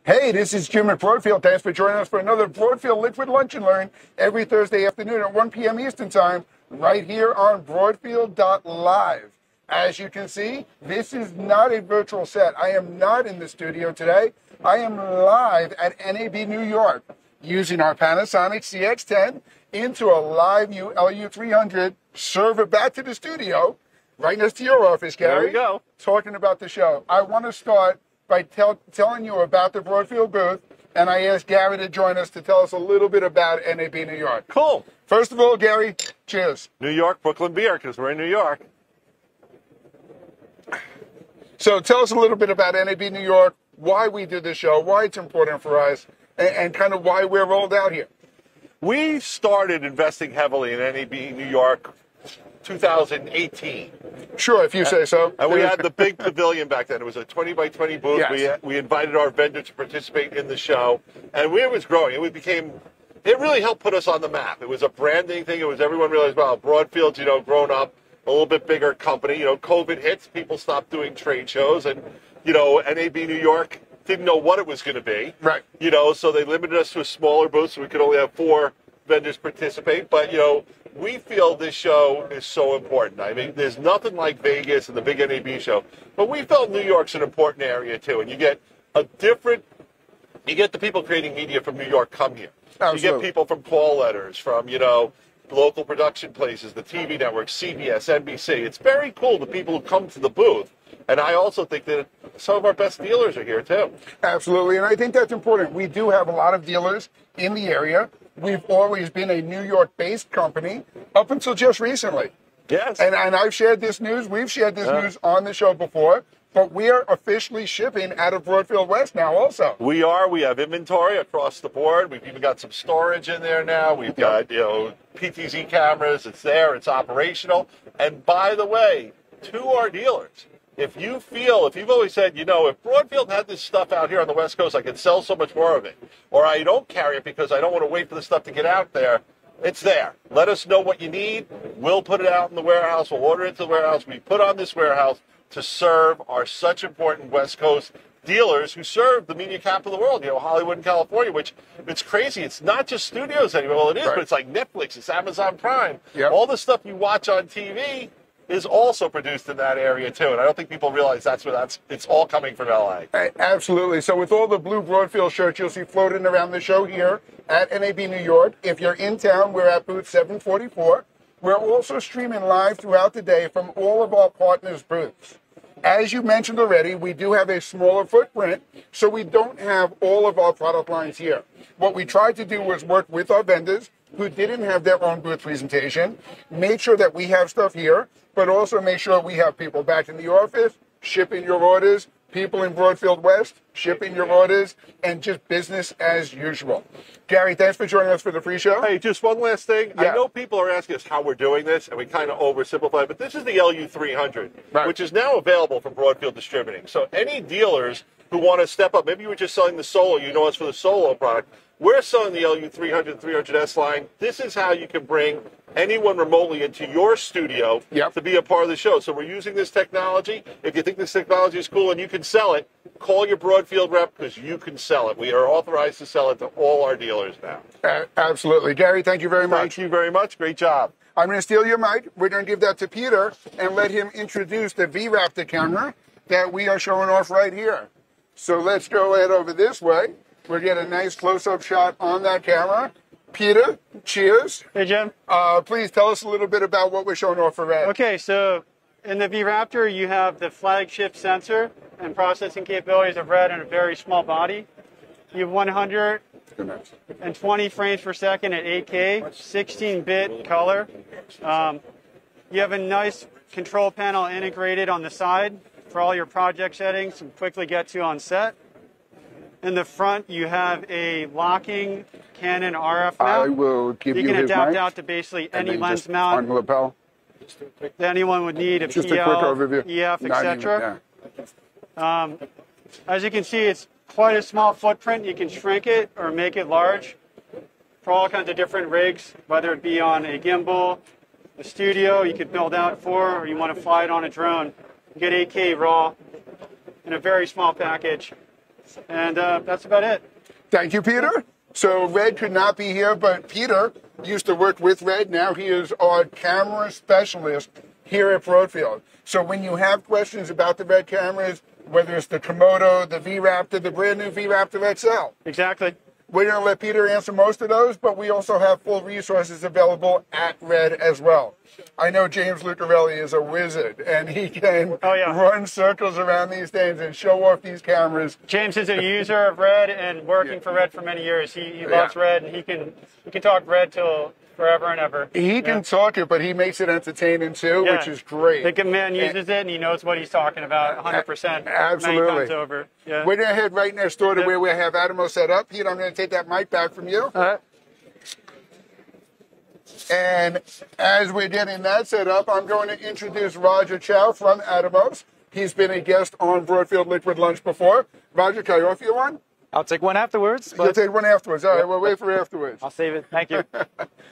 Hey, this is Jim at Broadfield. Thanks for joining us for another Broadfield Liquid Lunch and Learn every Thursday afternoon at 1 p.m. Eastern Time, right here on Broadfield.live. As you can see, this is not a virtual set. I am not in the studio today. I am live at NAB New York using our Panasonic CX-10 into a LiveU LU300 server back to the studio, right next to your office, Gary. There we go. Talking about the show. I want to start by telling you about the Broadfield booth, and I asked Gary to join us to tell us a little bit about NAB New York. Cool. First of all, Gary, cheers. New York, Brooklyn beer, because we're in New York. So tell us a little bit about NAB New York, why we do this show, why it's important for us, and kind of why we're rolled out here. We started investing heavily in NAB New York 2018. Sure, if you say so. And we had the big pavilion back then. It was a 20 by 20 booth. Yes. We invited our vendor to participate in the show. And it was growing. It really helped put us on the map. It was a branding thing. It was everyone realized, wow, Broadfield's, grown up, a little bit bigger company. COVID hits, people stopped doing trade shows. And, NAB New York didn't know what it was going to be. Right. So they limited us to a smaller booth, so we could only have 4 vendors participate. But, we feel this show is so important. I mean, there's nothing like Vegas and the big NAB show, but we felt New York's an important area too. And you get the people creating media from New York come here. Absolutely. You get people from call letters, from, local production places, the TV networks, CBS, NBC. It's very cool, the people who come to the booth. And I also think that some of our best dealers are here too. Absolutely, and I think that's important. We do have a lot of dealers in the area. We've always been a New York-based company up until just recently. Yes. And I've shared this news. We've shared this news on the show before, but we are officially shipping out of Broadfield West now also. We are. We have inventory across the board. We've even got some storage in there now. We've got, PTZ cameras. It's there. It's operational. And by the way, to our dealers, if you've always said, if Broadfield had this stuff out here on the West Coast, I could sell so much more of it. Or I don't carry it because I don't want to wait for the stuff to get out there. It's there. Let us know what you need. We'll put it out in the warehouse. We'll order it to the warehouse. We put on this warehouse to serve our such important West Coast dealers who serve the media capital of the world, Hollywood and California, which it's crazy. It's not just studios anymore. Well, it is, but it's like Netflix. It's Amazon Prime. Yep. All the stuff you watch on TV is also produced in that area too, and I don't think people realize it's all coming from LA. Absolutely. So with all the blue Broadfield shirts you'll see floating around the show here at NAB New York, if you're in town, we're at booth 744. We're also streaming live throughout the day from all of our partners' booths. As you mentioned already, we do have a smaller footprint, so we don't have all of our product lines here. What we tried to do was work with our vendors who didn't have their own booth presentation, make sure that we have stuff here, but also make sure we have people back in the office shipping your orders, people in Broadfield West shipping your orders, and just business as usual. Gary, thanks for joining us for the free show. Hey, just one last thing. Yeah. I know people are asking us how we're doing this, and we kind of oversimplify, but this is the LU300, which is now available from Broadfield Distributing. So any dealers who want to step up, maybe you were just selling the Solo, us for the Solo product. We're selling the LU300, 300S line. This is how you can bring anyone remotely into your studio to be a part of the show. So we're using this technology. If you think this technology is cool and you can sell it, call your Broadfield rep because you can sell it. We are authorized to sell it to all our dealers now. Absolutely. Gary, thank you very much. Thank you very much. Great job. I'm going to steal your mic. We're going to give that to Peter and let him introduce the V-Raptor camera that we are showing off right here. So let's go ahead over this way. We'll get a nice close-up shot on that camera. Peter, cheers. Hey, Jim. Please tell us a little bit about what we're showing off for Red. Okay, so in the V-Raptor, you have the flagship sensor and processing capabilities of Red in a very small body. You have 120 frames per second at 8K, 16-bit color. You have a nice control panel integrated on the side for all your project settings to quickly get to on set. In the front, you have a locking Canon RF mount. I will give you his mic. You can adapt out to basically any lens mount on lapel. that anyone would need, a just PL, a quick overview. EF, etc. As you can see, it's quite a small footprint. You can shrink it or make it large for all kinds of different rigs, whether it be on a gimbal, a studio you could build out for, or you want to fly it on a drone. You get 8K RAW in a very small package. And that's about it. Thank you, Peter. So Red could not be here, but Peter used to work with Red. Now he is our camera specialist here at Broadfield. So when you have questions about the Red cameras, whether it's the Komodo, the V-Raptor, the brand new V-Raptor XL, Exactly. we're going to let Peter answer most of those, but we also have full resources available at Red as well. I know James Lucarelli is a wizard, and he can run circles around these things and show off these cameras. James is a user of Red and working for Red for many years. He loves Red, and he can talk Red till forever and ever. He can talk it, but he makes it entertaining too, which is great. The good man uses it, and he knows what he's talking about 100%. Absolutely. Many times over. Yeah. We're going to head right next door to where we have Atomos set up. Pete, I'm going to take that mic back from you. And as we're getting that set up, I'm going to introduce Roger Chow from Atomos. He's been a guest on Broadfield Liquid Lunch before. Roger, can I offer you one? I'll take one afterwards. You'll take one afterwards. All right, we'll wait for afterwards. I'll save it. Thank you.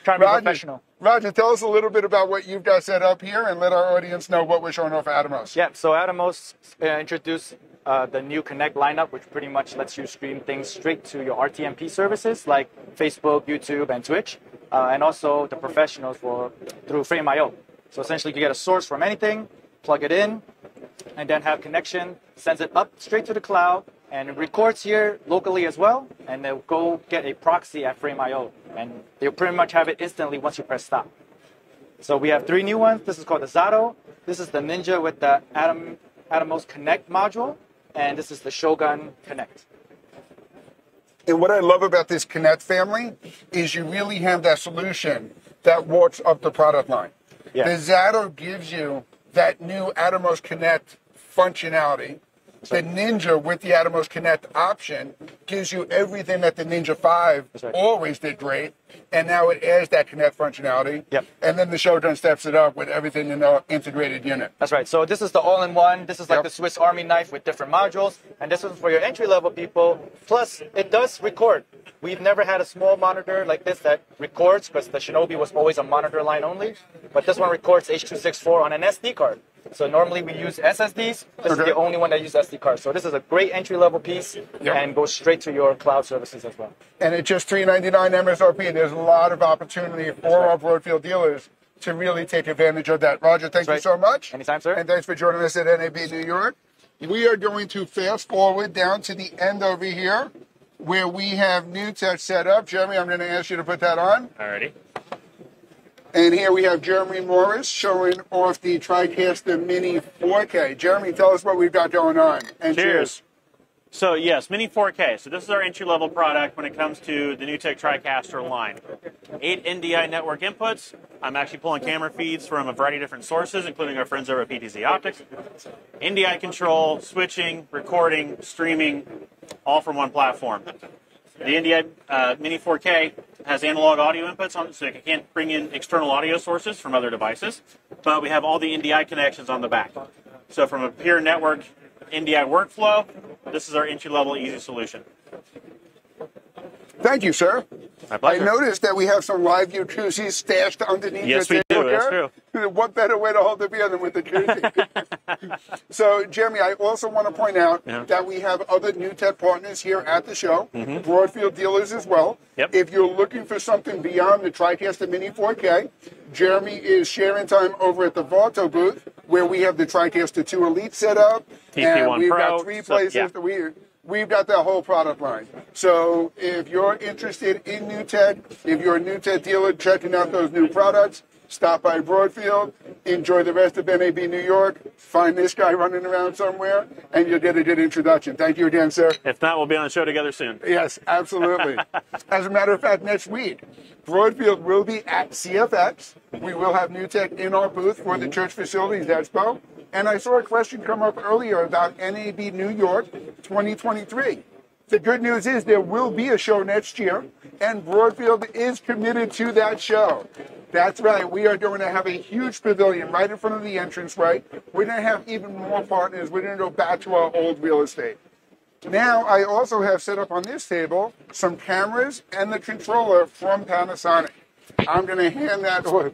Trying to be professional. Roger, tell us a little bit about what you've got set up here and let our audience know what we're showing off at Atomos. Yeah, so Atomos introduced the new Connect lineup, which pretty much lets you stream things straight to your RTMP services like Facebook, YouTube, and Twitch, and also the professionals through Frame.io. So essentially, you get a source from anything, plug it in, and then have connection, sends it up straight to the cloud, and it records here locally as well, and they'll go get a proxy at Frame.io, and they'll pretty much have it instantly once you press stop. So we have 3 new ones. This is called the Zato. This is the Ninja with the Atomos Connect module, and this is the Shogun Connect. And what I love about this Connect family is you really have that solution that walks up the product line. Yeah. The Zato gives you that new Atomos Connect functionality. The Ninja with the Atomos Connect option gives you everything that the Ninja 5 always did great, and now it adds that Connect functionality. Yep. And then the Shogun steps it up with everything in the integrated unit. That's right. So this is the all-in-one. This is like the Swiss Army knife with different modules, and this is for your entry-level people. Plus, it does record. We've never had a small monitor like this that records, because the Shinobi was always a monitor line only, but this one records H.264 on an SD card. So normally we use SSDs. This is the only one that uses SD cards. So this is a great entry-level piece and goes straight to your cloud services as well. And at just $399 MSRP, there's a lot of opportunity for our Broadfield dealers to really take advantage of that. Roger, thank you so much. Anytime, sir. And thanks for joining us at NAB New York. We are going to fast forward down to the end over here where we have NewTek set up. Jeremy, I'm going to ask you to put that on. Alrighty. And here we have Jeremy Morris showing off the TriCaster Mini 4K. Jeremy, tell us what we've got going on. And cheers. So yes, Mini 4K. So this is our entry-level product when it comes to the NewTek TriCaster line. 8 NDI network inputs. I'm actually pulling camera feeds from a variety of different sources, including our friends over at PTZ Optics. NDI control, switching, recording, streaming, all from one platform. The NDI Mini 4K has analog audio inputs on it, so it can't bring in external audio sources from other devices. But we have all the NDI connections on the back. So from a pure network NDI workflow, this is our entry-level easy solution. Thank you, sir. My pleasure. I noticed that we have some live view koozies stashed underneath Yes, your we table do. here. That's true. What better way to hold the beer than with the koozie? So, Jeremy, I also want to point out that we have other NewTek partners here at the show, Broadfield dealers as well. Yep. If you're looking for something beyond the TriCaster Mini 4K, Jeremy is sharing time over at the Varto booth, where we have the TriCaster 2 Elite set up. TP1 and we've Pro, got 3 places that we've got that whole product line. So if you're interested in NewTek, if you're a NewTek dealer checking out those new products, stop by Broadfield, enjoy the rest of NAB New York, find this guy running around somewhere, and you'll get a good introduction. Thank you again, sir. If not, we'll be on the show together soon. Yes, absolutely. As a matter of fact, next week, Broadfield will be at CFX. We will have NewTek in our booth for the Church Facilities Expo. And I saw a question come up earlier about NAB New York 2023. The good news is there will be a show next year, and Broadfield is committed to that show. That's right. We are going to have a huge pavilion right in front of the entranceway. We're going to have even more partners. We're going to go back to our old real estate. Now, I also have set up on this table some cameras and the controller from Panasonic. I'm going to hand that over.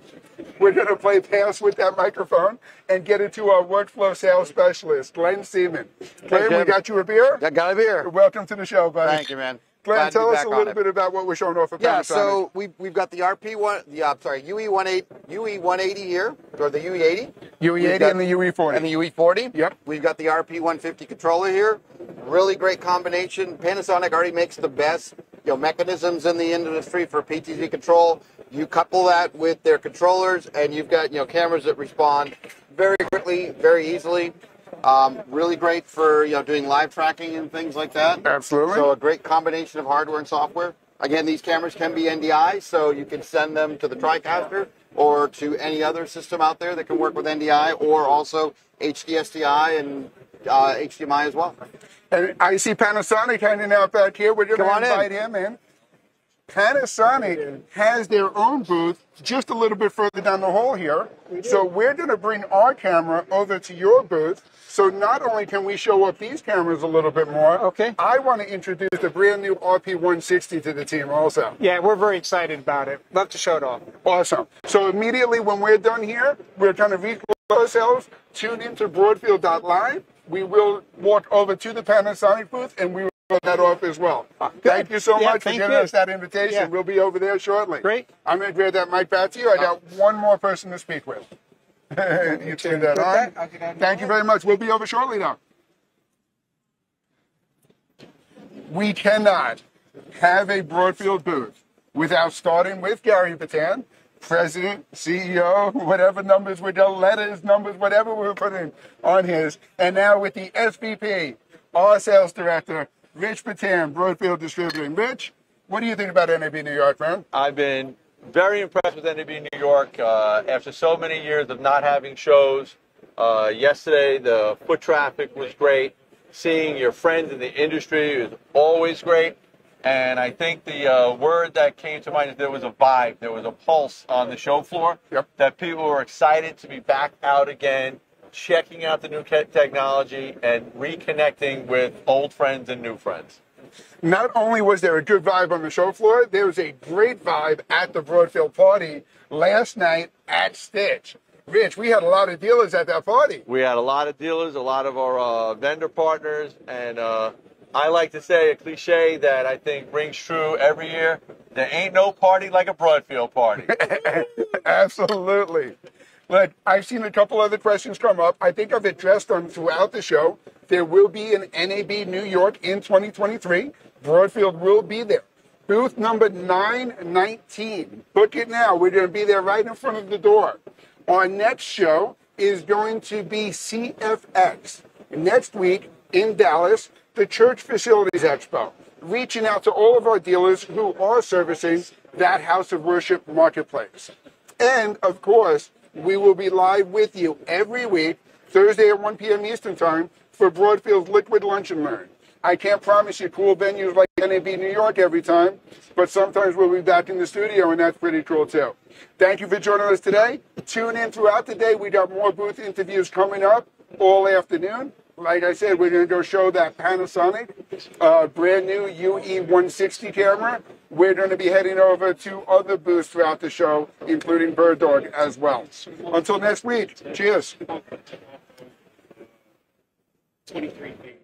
we're going to play pass with that microphone and get it to our workflow sales specialist, Glenn Seaman. Glenn, we got you a beer? I got a beer. Welcome to the show, buddy. Thank you, man. Glenn, Glad to tell be us back a on little it. bit about what we're showing off at Yeah, Panasonic. so we've got the UE180 here, or the UE80. UE80 and the UE40. And the UE40. Yep. We've got the RP150 controller here. Really great combination. Panasonic already makes the best mechanisms in the industry for PTZ control. You couple that with their controllers, and you've got cameras that respond very quickly, very easily. Really great for doing live tracking and things like that. Absolutely. So a great combination of hardware and software. Again, these cameras can be NDI, so you can send them to the TriCaster or to any other system out there that can work with NDI, or also HDSDI and HDMI as well. And I see Panasonic hanging out back here. We're going to invite him in. Panasonic has their own booth just a little bit further down the hall here. So we're going to bring our camera over to your booth. So not only can we show up these cameras a little bit more, Okay. I want to introduce the brand new RP160 to the team also. Yeah, we're very excited about it. Love to show it off. Awesome. So immediately when we're done here, we're going to reclose ourselves, tune into Broadfield.live. We will walk over to the Panasonic booth and we will put that off as well. Thank you so much for thank giving you. us that invitation. Yeah. We'll be over there shortly. Great. I'm going to grab that mic back to you. I got one more person to speak with. You turn that on. Thank you very much. We'll be over shortly now. We cannot have a Broadfield booth without starting with Gary Patan, President, CEO, whatever numbers we're doing, letters, numbers, whatever we're putting on his. And now with the SVP, our sales director, Rich Patan, Broadfield Distributing. Rich, what do you think about NAB New York, man? I've been very impressed with NAB New York after so many years of not having shows. Yesterday, the foot traffic was great. Seeing your friends in the industry is always great. And I think the word that came to mind is there was a vibe, there was a pulse on the show floor. Yep. That people were excited to be back out again, checking out the new technology and reconnecting with old friends and new friends. Not only was there a good vibe on the show floor, there was a great vibe at the Broadfield party last night at Stitch. Rich, we had a lot of dealers at that party. We had a lot of dealers, a lot of our vendor partners, and I like to say a cliche that I think rings true every year. There ain't no party like a Broadfield party. Absolutely. Look, I've seen a couple other questions come up. I think I've addressed them throughout the show. There will be an NAB New York in 2023. Broadfield will be there. Booth number 919. Book it now. We're going to be there right in front of the door. Our next show is going to be CFX. Next week in Dallas, the Church Facilities Expo. Reaching out to all of our dealers who are servicing that House of Worship marketplace. And, of course, we will be live with you every week, Thursday at 1 p.m. Eastern Time, for Broadfield's Liquid Lunch and Learn. I can't promise you cool venues like NAB New York every time, but sometimes we'll be back in the studio, and that's pretty cool, too. Thank you for joining us today. Tune in throughout the day. We got more booth interviews coming up all afternoon. Like I said, we're going to go show that Panasonic brand new UE160 camera. We're going to be heading over to other booths throughout the show, including Bird Dog as well. Until next week, cheers. 23 feet.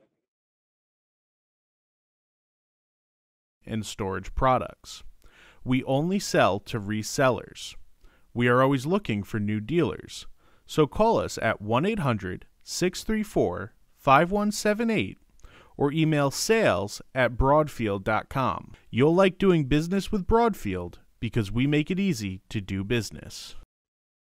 And storage products. We only sell to resellers. We are always looking for new dealers. So call us at 1-800-634-5178 or email sales@broadfield.com. You'll like doing business with Broadfield because we make it easy to do business.